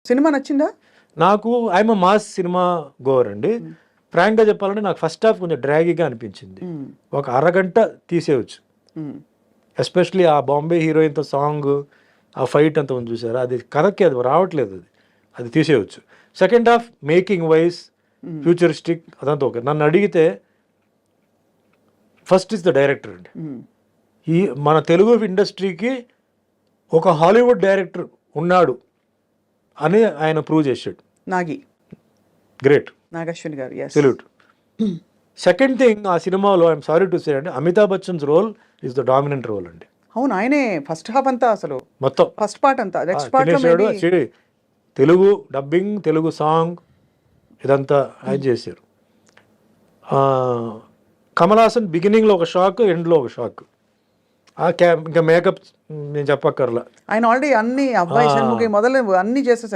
Cinema నచ్చిందా? నాకు I'm mass cinema Gower అండి. ఫ్రాంక్గా చెప్పాలంటే నాకు ఫస్ట్ హాఫ్ కొంచెం డ్రాగీగా అనిపించింది. ఒక అరగంట తీసేయచ్చు. ఎస్పెషలీ ఆ బాంబే హీరోయిన్తో సాంగ్, ఆ ఫైట్ అంతా ఉంది చూసారా, అది కనెక్ట్ అది రావట్లేదు, అది తీసేయచ్చు. Second half making wise futuristic అదంతా ఓకే. నన్ను అడిగితే ఫస్ట్ ఇస్ ద డైరెక్టర్ అండి. ఈ మన తెలుగు ఇండస్ట్రీకి ఒక హాలీవుడ్ డైరెక్టర్ ఉన్నాడు అని ఆయన ప్రూవ్ చేశాడు. నాగి గ్రేట్, నాగశ్విని గారు. సెల్యూట్. సెకండ్ థింగ్, ఆ సినిమాలో ఐఎమ్ సారీ టు సే అండి, Amitabh Bachchan's role is the dominant role అండి. అవును, ఆయనే ఫస్ట్ హాఫ్ అంతా, అసలు మొత్తం ఫస్ట్ పార్ట్ అంతా. Next part Telugu dubbing, Telugu song ఇదంతా ఆయన చేశారు. కమల్ హాసన్ బిగినింగ్లో ఒక షాక్, ఎండ్లో ఒక షాక్. ఇంకా మేకప్ నేను చెప్పక్కర్లా. ఆయన ఆల్రెడీ అన్ని అబ్బాయి షణ్ముఖి మొదలు అన్ని చేసేసారు.